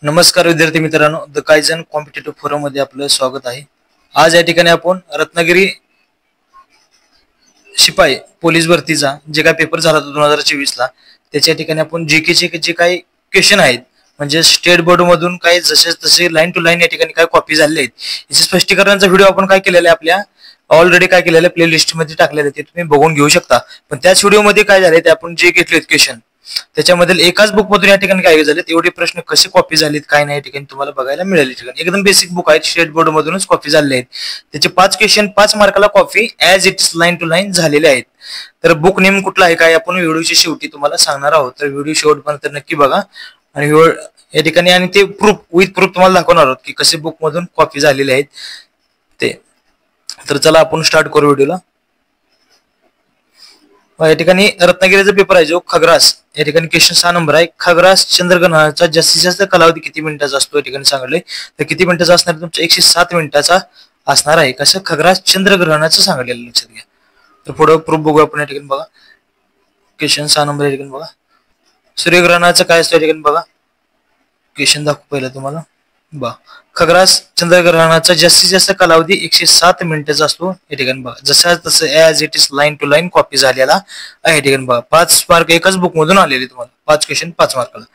नमस्कार विद्यार्थी मित्रांनो, द कायझन कॉम्पिटिटिव्ह फोरम मध्ये आपलं स्वागत आहे। आज या ठिकाणी आपण रत्नागिरी शिपाई पोलीस भरतीचा जे काही पेपर झाला 2024 ला त्याच्या ठिकाणी आपण जीके चे जे काही क्वेश्चन आहेत म्हणजे स्टेट बोर्ड मधून काही जसे तसे लाईन टू लाईन या ठिकाणी काय कॉपी झालेले आहेत याचे स्पष्टीकरणाचा व्हिडिओ आपण काय केलेला आहे आपल्या ऑलरेडी काय केलेलं प्लेलिस्ट मध्ये टाकलेलं आहे, ते तुम्ही बघून घेऊ शकता। पण त्याच व्हिडिओ मध्ये काय झाले ते आपण जे घेतलेत क्वेश्चन त्याच्यामधील एकाच बुक मधून या ठिकाणी काय झाले एवढे प्रश्न कसे कॉपी झालेत काय नाही या ठिकाणी तुम्हाला बघायला मिळेल। एकदम बेसिक बुक आहे, स्टेट बोर्ड मधूनच कॉपी झालेले आहेत। त्याचे 5 क्वेश्चन 5 मार्काला copy as it is line to line झालेले आहेत। तर बुक नेम कुठला आहे काय आपण व्हिडिओच्या शेवटी तुम्हाला सांगणार आहोत, तर व्हिडिओ शेवटपर्यंत नक्की बघा। आणि या ठिकाणी आणि ते प्रूफ विथ प्रूफ तुम्हाला दाखवणार आहोत की कसे बुक मधून कॉपी झालेले आहेत ते। तर चला आपण स्टार्ट करू व्हिडिओला। या ठिकाणी रत्नागिरीचा पेपर आहे जो खग्रास, या ठिकाणी क्वेश्चन 6 नंबर आहे। खग्रास चंद्रग्रहणाचा जास्तीत जास्त कालावधी किती मिनिटाचा असतो या ठिकाणी सांगितले, तर किती मिनिटाचा असणार तुमचा 107 मिनिटाचा असणार आहे। कसं खग्रास चंद्रग्रहणाचं सांगितलेलं लक्षात घ्या। तर पुढे प्रूफ बघू आपण या ठिकाणी बघा। क्वेश्चन 6 नंबर या ठिकाणी बघा, सूर्यग्रहणाचं काय असतं या ठिकाणी बघा। क्वेश्चन दाखवू पहिला तुम्हाला बघा। खग्रास चंद्रग्रहणाचा जास्तीत जास्त कालावधी 107 मिनिटाचा असतो या ठिकाणी बघा। जसं तसं as it is line to line copy झालेला आहे ठिकाणी बघा। 5 मार्क एकाच बुक मधून आलेले तुम्हाला, 5 क्वेश्चन 5 मार्काला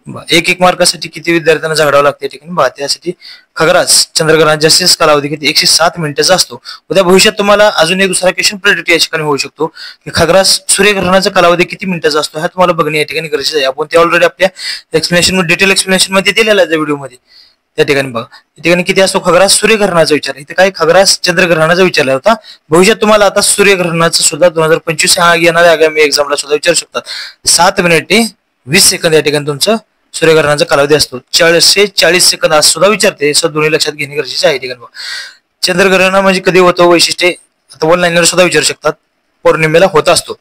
बघा। एक मार्कासाठी किती विद्यार्थ्यांना झगडावं लागते ठिकाणी बघा। त्यासाठी खग्रास चंद्रग्रहणाचा जास्तीत जास्त कालावधी किती 107 मिनिटाचा असतो। उद्या भविष्यात तुम्हाला अजून एक दुसरा क्वेश्चन प्रेडिक्ट या ठिकाणी होऊ शकतो की खग्रास सूर्यग्रहणाचा कालावधी किती मिनिटाचा असतो हा तुम्हाला बघणे या ठिकाणी गरजेचं आहे। आपण ते ऑलरेडी आपल्या एक्सप्लेनेशन मध्ये डिटेल एक्सप्लेनेशन मध्ये दिलेला आहे व्हिडिओ मध्ये। त्या ठिकाणी बघा या ठिकाणी किती असतो खग्रास सूर्यग्रहणाचा विचार, इथे काय खग्रास चंद्रग्रहणाचा विचारला होता। भविष्यात तुम्हाला आता सूर्यग्रहणाचा सुद्धा 2025 येणाऱ्या आगामी एक्झामला सुद्धा विचारू शकतात। 7 मिनिटे 20 सेकंद या ठिकाणी तुमचं सूर्यग्रहणाचा कालावधी असतो। 40 सेकंद असं सुद्धा विचारते, हे दोन्ही लक्षात घेणे गरजेचे आहे ठिकाणी बघा। चंद्रग्रहण म्हणजे कधी होतं वैशिष्ट्ये आता वन लाईनर सुद्धा विचारू शकतात। पौर्णिमेला होत असतो,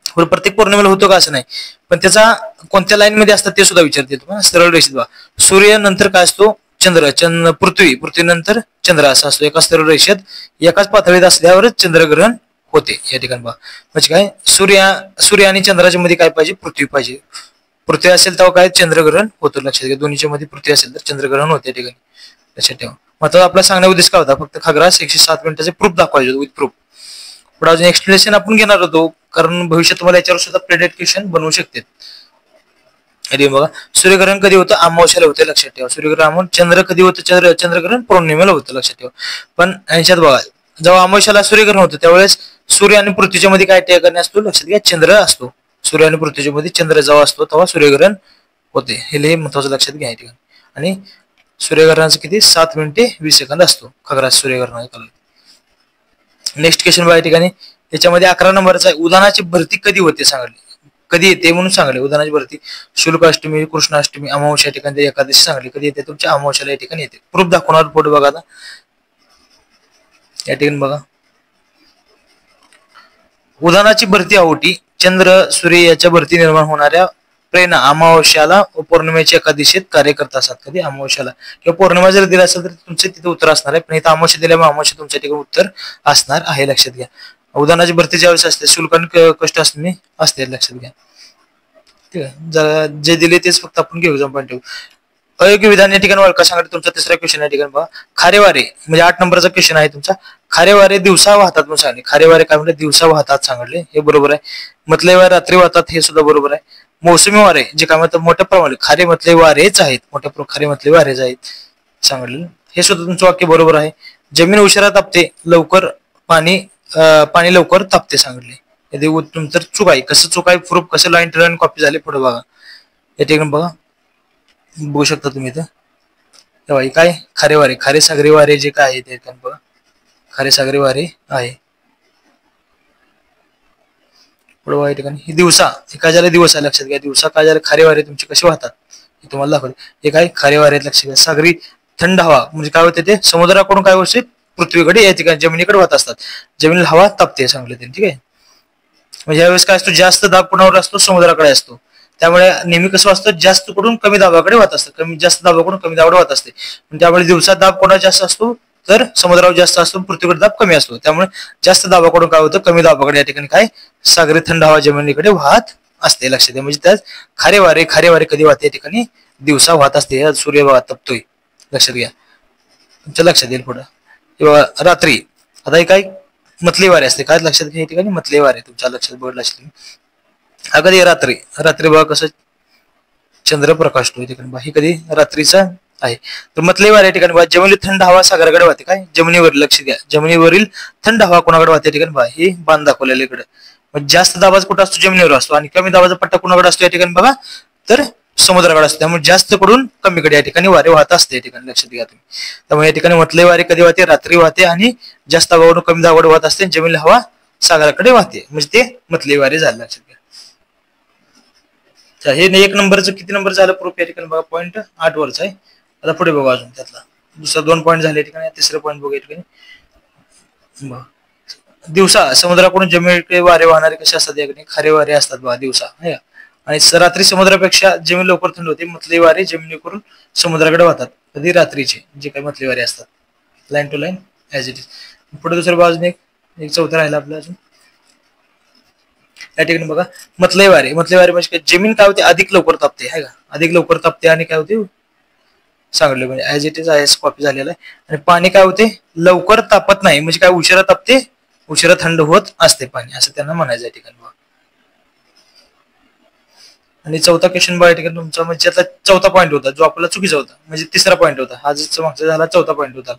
प्रत्येक पौर्णिमेला होतो का असं नाही, पण त्याचा कोणत्या लाईन मध्ये असतात ते सुद्धा विचारते तुम्हाला। सरळ रेषेत बघा, सूर्य नंतर काय असतो चंद्र, पृथ्वी नंतर चंद्र असा असतो। एका सरळ रेषेत एकाच पातळीत असल्यावरच चंद्रग्रहण होते या ठिकाणी बघा। म्हणजे काय सूर्य आणि चंद्राच्या मध्ये काय पाहिजे पृथ्वी पाहिजे, पृथ्वी असेल तेव्हा काय चंद्रग्रहण होतं लक्षात घ्या। दोन्हीच्या मध्ये पृथ्वी असेल तर चंद्रग्रहण होते या ठिकाणी लक्षात ठेवा। मात्र आपला सांगण्याचा उद्देश काय होता, फक्त खग्रास 107 मिनिटाचे प्रूफ दाखवायचे विथ प्रूफ। पुढे अजून एक्सप्लेनेशन आपण घेणार होतो कारण भविष्यात तुम्हाला याच्यावर सुद्धा प्रेडिक्ट क्वेश्चन बनवू शकते। अरे बघा, सूर्यग्रहण कधी होतं अमावस्याला होते लक्षात ठेवा। सूर्यग्रहण चंद्र कधी होतं चंद्रग्रहण पौर्णिमेला होतं लक्षात ठेवा। पण यांच्यात बघा जेव्हा अमावस्याला सूर्यग्रहण होतं त्यावेळेस सूर्य आणि पृथ्वीच्या मध्ये काय ठिकाणी असतो लक्षात घ्या चंद्र असतो। सूर्य आणि पृथ्वीच्या मध्ये चंद्र जेव्हा असतो तेव्हा सूर्यग्रहण होते, हे महत्वाचं लक्षात घ्या ठिकाणी। आणि सूर्यग्रहणाचं किती 7 मिनिटे 20 सेकंद असतो खग्रास सूर्यग्रहणाचा कालावधी। नेक्स्ट क्वेश्चन बघा ठिकाणी, त्याच्यामध्ये 11 नंबरचा आहे उदानाची भरती कधी होते सांगितले, कधी येते म्हणून सांगले। उदानाची भरती शुल्क अष्टमी, कृष्णाष्टमी, अमावस्या ठिकाणी एकादशी सांगली कधी येते तुमच्या अमावस्याला या ठिकाणी येते। प्रूफ दाखवणार पुढे बघा आता या ठिकाणी बघा। उदानाची भरती ओहोटी चंद्र सूर्य याच्या भरती निर्माण होणाऱ्या प्रेरणा अमावस्याला व पौर्णिमेच्या एकादशीत कार्य करत असतात। कधी अमावस्याला किंवा पौर्णिमा जर दिला असेल तर तुमचे तिथे उत्तर असणार आहे, पण इथं अमावस्या दिल्यामुळे अमावस्या तुमच्या ठिकाणी उत्तर असणार आहे लक्षात घ्या। उदानाची भरती ज्यावेळेस असते शुल्क आणि कष्ट असणे असते लक्षात घ्या, ठीक आहे। जे दिले तेच फक्त आपण घेऊ जाऊन ठेवू। अयोग्य विधान या ठिकाणी ओळखा सांगितलं तुमचा तिसरा क्वेश्चन या ठिकाणी बघा। खारेवारे म्हणजे 8 नंबरचा क्वेश्चन आहे तुमचा। खारेवारे दिवसा वाहतात म्हणून सांगितले, खारेवारे काय म्हणजे दिवसा वाहतात सांगितले, हे बरोबर आहे। मतले वारे रात्री वाहतात हे सुद्धा बरोबर आहे। मोसमी वारे जे काय म्हणतात मोठ्या प्रमाणात खारे मतले वारेच आहेत, मोठ्या खारे मतले वारेच आहेत सांगितले, हे सुद्धा तुमचं वाक्य बरोबर आहे। जमीन उशिरा तापते लवकर पाणी लवकर तापते सांगितले, यदि उत्तम तर चूक आहे। कसं चूक आहे प्रूफ कसं लाईन टू लाईन कॉपी झाले पुढे बघा या ठिकाणी बघा, बघू शकता तुम्ही इथं तेव्हा काय खारे वारे खारे सागरी वारे जे काय आहे ते बघा, खारे सागरी वारे आहे पुढे बघा या ठिकाणी। दिवसा काय झालं दिवस आहे लक्षात घ्या, दिवसा काय झालं खारे वारे तुमचे कसे वाहतात हे तुम्हाला दाखवले। हे काय खारे वारे लक्षात घ्या। सागरी थंड हवा म्हणजे काय होते ते समुद्राकडून काय होते पृथ्वीकडे या ठिकाणी जमिनीकडे वाहत असतात, जमिनीला हवा तापते सांगले ते, ठीक आहे। म्हणजे यावेळेस काय असतो जास्त दाब कोणावर असतो समुद्राकडे असतो, त्यामुळे नेहमी कसं असतं जास्त कडून कमी दाबाकडे वाहत असतं, जास्त दाबाकडून कमी दाबाकडे वाहत असते। त्यामुळे दिवसा दाब कोणा जास्त असतो तर समुद्रावर जास्त असतो, पृथ्वीकडे दाब कमी असतो, त्यामुळे जास्त दाबाकडून काय होतं कमी दाबाकडे या ठिकाणी काय सागरी थंड हवा जमिनीकडे वाहत असते लक्षात घ्या। म्हणजे त्यात खारे वारे कधी वाहते या ठिकाणी दिवसा वाहत असते, सूर्य बघा तपतोय, लक्षात घ्या, तुमच्या लक्षात येईल पुढं. हे बघा रात्री, आता हे काय मतली वारे असते, काय लक्षात घ्या, ठिकाणी मतली वारे तुमच्या लक्षात बोर्ड लक्षात. हा कधी रात्री, रात्री बघा कसं चंद्र प्रकाशतो ठिकाणी, ही कधी रात्रीचा आहे. तर मतली वारे ठिकाणी बघा, जमिनीत थंड हवा सागराकडे वाहते, काय जमिनीवर लक्ष द्या, जमिनीवरील थंड हवा कोणाकडे वाहते ठिकाणी बघा, हे बाण दाखवलेले इकडे. मग जास्त दाबाचा कुठं असतो, जमिनीवर असतो, आणि कमी दाबाचा पट्टा कुणाकडे असतो या ठिकाणी बघा, तर समुद्राकडे असतो. त्यामुळे जास्त कडून कमीकडे या ठिकाणी वारे वाहत असते या ठिकाणी, लक्षात घ्या तुम्ही. त्यामुळे या ठिकाणी मतले वारे कधी वाहते, रात्री वाहते, आणि जास्त दाबावरून कमी दाबावर वाहत असते, जमिनीला हवा सागराकडे वाहते, म्हणजे ते मतले वारे झाले, लक्षात घ्या. हे एक नंबरचं किती नंबर झालं प्रूफ या ठिकाणी बघा, पॉईंट 8 वरचा आहे. आता पुढे बघा अजून त्यातला दुसरा 2 पॉईंट झाले ठिकाणी, तिसरं पॉईंट बघा या ठिकाणी. दिवसा समुद्राकडून जमिनीकडे वारे वाहणारे कसे असतात, या ठिकाणी खारे वारे असतात बघा दिवसा, आणि रात्री समुद्रापेक्षा जमीन लवकर थंड होते, मतली वारे जमिनीकडून समुद्राकडे वाहतात, कधी रात्रीचे जे काही मतली वारे असतात, line to line as it is. पुढे दुसऱ्या बाजूने एक चौथा राहिला आपला अजून या ठिकाणी बघा, मतले वारे म्हणजे जमीन काय होते, अधिक लवकर तापते, आहे का, अधिक लवकर तापते, आणि काय होते सांगितलं म्हणजे ऍज इट इज आहे, कॉपी झालेला आहे. आणि पाणी काय होते, लवकर तापत नाही, म्हणजे काय उशिरा तापते, उशिरा थंड होत असते पाणी, असं त्यांना म्हणायचं या ठिकाणी. आणि चौथा क्वेश्चन बघा ठिकाणी तुमचा, म्हणजे आता चौथा पॉईंट होता जो आपला चुकीचा होता, म्हणजे तिसरा पॉईंट होता, हा जो मागचा झाला चौथा पॉईंट होता,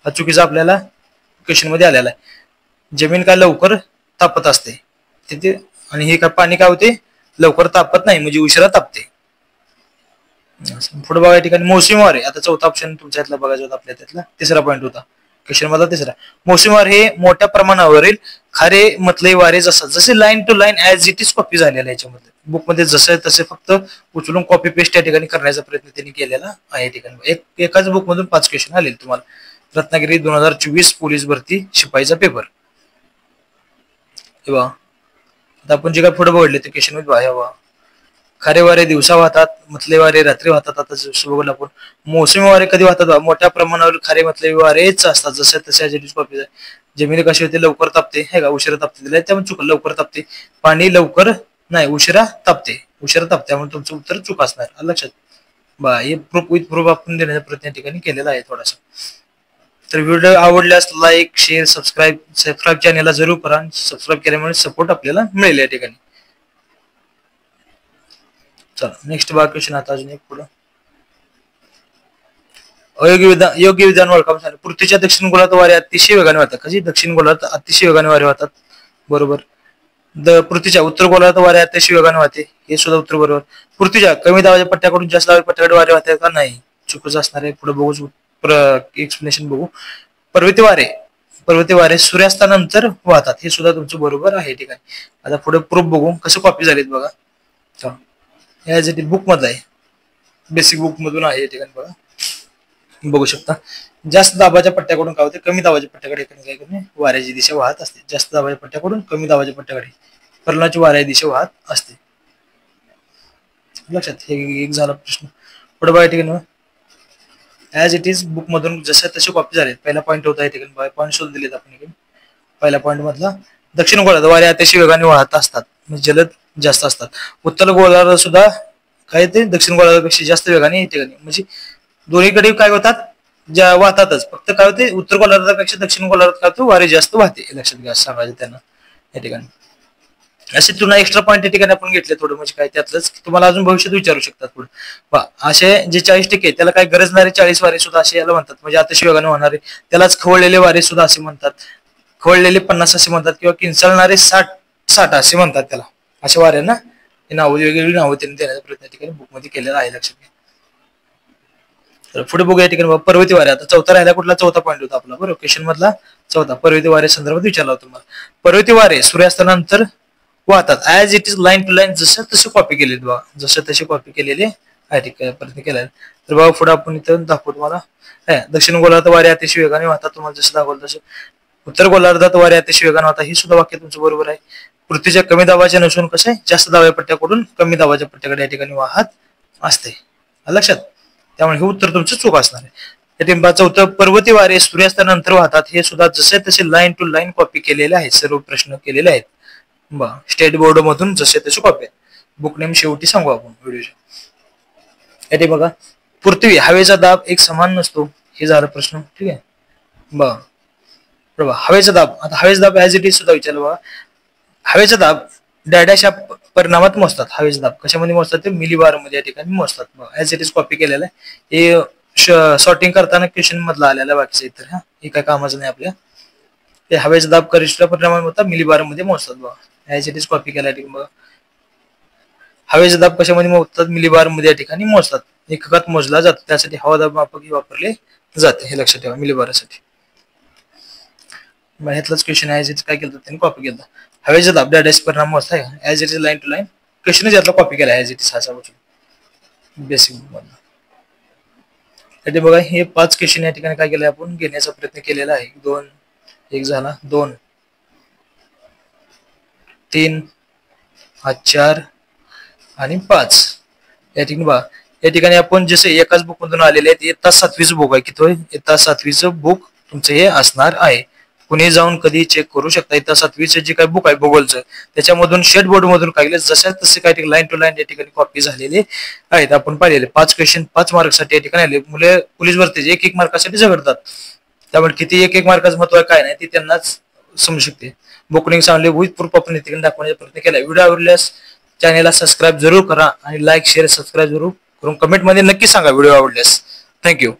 हा चुकीचा आपल्याला क्वेश्चन मध्ये आलेला आहे. जमीन काय लवकर तापत असते तिथे, आणि हे काय पाणी काय होते, लवकर तापत नाही, म्हणजे उशिरा तापते. पुढे बघा या ठिकाणी मोसमी वारे, आता चौथा ऑप्शन तुमच्या यातला बघायचा होता, आपल्या त्यातला तिसरा पॉईंट होता क्वेश्चन मधला तिसरा. मोसमी वारे हे मोठ्या प्रमाणावरील खारे मतले वारे असतात, जसे line to line as it is copy झालेला आहे याच्यामध्ये, बुक मध्ये जसं तसे फक्त उचलून कॉपी पेस्ट या ठिकाणी करण्याचा प्रयत्न त्यांनी केलेला आहे. ठिकाणी एकाच बुक मधून 5 क्वेश्चन आले तुम्हाला. रत्नागिरी 2024 पोलीस भरती शिपाईचा पेपर. आता आपण जे काय पुढे बघितले ते क्वेश्चन मध्ये बघा, खारे वारे दिवसा वाहतात, मतले वारे रात्री वाहतात. आता जसं बघून आपण मोसमी वारे कधी वाहतात, मोठ्या प्रमाणावर खारे मतले वारेच असतात, जसे तसे कॉपी. जमिनी कशी होते, लवकर तापते, हे का उशिरा तापते, दिले त्यामुळे चुक, लवकर तापते. पाणी लवकर नाही, उशिरा तापते, त्यामुळे तुमचं उत्तर चूक असणार, लक्षात बा. हे प्रूफ विथ प्रूफ आपण देण्याचा प्रयत्न या ठिकाणी केलेला आहे थोडासा. तर व्हिडिओ आवडल्यास लाईक शेअर सबस्क्राईब चॅनलला जरूर करा, सबस्क्राईब केल्यामुळे सपोर्ट आपल्याला मिळेल या ठिकाणी. चला नेक्स्ट बघा क्वेश्चन. आता अजून एक पुढं, योग्य विधान ओळखा. पृथ्वीच्या दक्षिण गोलात वारे अतिशय वेगाने वाहतात, कशी दक्षिण गोलात अतिशय वेगाने वारे वाहतात, बरोबर. पृथ्वीच्या उत्तर गोलात वारे अतिशय वेगाने वाहते, हे सुद्धा उत्तर बरोबर. पृथ्वीच्या कमी दाबाच्या पट्ट्याकडून जास्त दाबाच्या पट्ट्याकडे वारे वाहतात का, नाही, चुकच असणार आहे. पुढे बघू, एक्सप्लेनेशन बघू. पर्वती वारे सूर्यास्तानंतर वाहतात, हे सुद्धा तुमचं बरोबर आहे ठिकाणी. आता पुढे प्रूफ बघू कसं कॉपी झालीत बघा. बुक मधला आहे, बेसिक बुक मधून आहे ठिकाणी बघा, बघू शकता. जास्त दाबाच्या पट्ट्याकडून काय होते, कमी दाबाच्या पट्ट्याकडे काय करणे, वाऱ्याची दिशा वाहत असते. जास्त दाबाच्या पट्ट्याकडून कमी दाबाच्या पट्ट्याकडे कर्णाची वाऱ्याची दिशा वाहत असते, लक्षात. हे एक झाला प्रश्न. पुढे बघा ठिकाणी ऍज इट इज बुक मधून जसे तसे कॉपी झाले. पहिला पॉईंट होता ठिकाणी, पॉईंट शोध दिलेत आपण. पहिला पॉईंट मधला, दक्षिण गोलार्धात वारे अतिशय वेगाने वाहत असतात, म्हणजे जलद जास्त असतात. उत्तर गोलार्धात सुद्धा काय ते दक्षिण गोलार्धापेक्षा जास्त वेगाने ठिकाणी, म्हणजे दोन्हीकडे काय होतात, ज्या वाहतातच, फक्त काय होते उत्तर गोलार्धापेक्षा दक्षिण गोलार्धात काय होतं, वारे जास्त वाहते, लक्षात घ्या, सांगायचं त्यांना या ठिकाणी. असे तुला एक्स्ट्रा पॉईंट या ठिकाणी आपण घेतले थोडं, म्हणजे काय त्यातलंच तुम्हाला अजून भविष्यात विचारू शकतात पुढे. असे जे 40% त्याला काय गरजणारे 40 वारे सुद्धा असे याला म्हणतात, म्हणजे अतिशय वेगाने होणारे त्यालाच खवळलेले वारे सुद्धा असे म्हणतात, खवळलेले 50 असे म्हणतात, किंवा किंचाळणारे 60 असे म्हणतात त्याला. अशा वाऱ्यांना नावं, वेगवेगळी नावं त्यांनी देण्याचा प्रयत्न ठिकाणी बुक मध्ये केलेला आहे, लक्षात घ्या. तर पुढे बघूया ठिकाणी पर्वती वारे. आता चौथा राहिला कुठला, चौथा पॉईंट होता आपला, बरोबर, क्वेश्चन मधला चौथा. पर्वती वारे संदर्भात विचारला होता तुम्हाला. पर्वती वारे सूर्यास्तानंतर वाहतात, as it is line to line, जसं तसे कॉपी केलेत बघा, जसं तसे कॉपी केलेले आहे ठिकाणी प्रयत्न केला. तर बघा पुढे आपण इथं दाखवतो तुम्हाला. दक्षिण गोलार्धात वारे अतिशय वेगाने वाहतात, तुम्हाला जसं दाखवलं तसं. उत्तर गोलार्धात वारे अतिशय वेगाने वाहतात, ही सुद्धा वाक्य तुमचं बरोबर आहे. पृथ्वीच्या कमी दाबाच्या नसून कसं आहे, जास्त दाबाच्या पट्ट्याकडून कमी दाबाच्या पट्ट्याकडे या ठिकाणी वाहत असते, लक्षात. त्यामुळे हे उत्तर तुमचं चूक असणार आहे. चौथं, पर्वती वारे सूर्यास्तानंतर वाहतात, हे सुद्धा जसे तसे लाईन टू लाईन कॉपी केलेले आहेत, सर्व प्रश्न केलेले आहेत स्टेट बोर्ड मधून जसे तसे कॉपी आहेत. बुक नेम शेवटी सांगू आपण व्हिडिओच्या. याठी बघा, पृथ्वी हवेचा दाब एक समान नसतो, हे झाला प्रश्न. ठीक आहे बरोबर. हवेचा दाब, आता हवेचा दाब ऍज इट इज सुद्धा विचारलं बघा. हवेचा दाब डॅडॅश या परिणामात मोजतात. हवेचा दाब कशामध्ये मोजतात, ते मिलीबार मध्ये या ठिकाणी मोजतात. ऍज इट इज कॉपी केलेलं आहे, हे सॉर्टिंग करताना क्वेश्चन मधला आलेला बाकीचं इतर. हे काय कामाचं नाही आपल्या. ते हवेचा दाब करिष्ठ परिणामात मोजतात, मिलीबार मध्ये मोजतात बघा. ऍज इट इज कॉपी केला बघा. हवेचा दाब कशामध्ये मोजतात, मिलीबार मध्ये या ठिकाणी मोजतात. एककात मोजला जातो, त्यासाठी हवा दाब मापक वापरले जाते, हे लक्षात ठेवा मिलीबारासाठी. ह्यातलाच क्वेश्चन ऍज इट काय केलं त्यांनी कॉपी केला. हवेचा दाब डॅडॅश परिणाम मोजता as it is line to line question यातला कॉपी केला ऍज इट इज हाचा बेसिक मधला. बघा हे 5 क्वेश्चन या ठिकाणी काय केलं आपण घेण्याचा प्रयत्न केलेला आहे. 2 एक झाला, 2 3 हा 4 आणि 5 या ठिकाणी बघा. या ठिकाणी आपण जसे एकाच बुक मधून आलेले आहेत, इयत्ता 7वीचं बुक आहे. किती होय, इयत्ता 7वीचं बुक तुमचं हे असणार आहे. कुणी जाऊन कधी चेक करू शकता. इयत्ता 7वीचं जे काही बुक आहे भूगोलचं, त्याच्यामधून शेड बोर्ड मधून काढले जसे तसे काही लाईन टू लाईन या ठिकाणी कॉपी झालेले आहेत. आपण पाहिलेले 5 क्वेश्चन 5 मार्कसाठी या ठिकाणी आले. मुले पोलीस भरतीचे 1-1 मार्कासाठी झगडतात, त्यामुळे किती 1-1 मार्काचं महत्व काय नाही ते त्यांनाच समजू शकते. बुकलिंग चांगले विथ प्रूफ आपण ठिकाणी दाखवण्याचा प्रयत्न केला. व्हिडिओ आवडल्यास चॅनेलला सबस्क्राईब जरूर करा आणि लाईक शेअर सबस्क्राईब जरूर करून कमेंट मध्ये नक्की सांगा व्हिडिओ आवडल्यास. थँक्यू.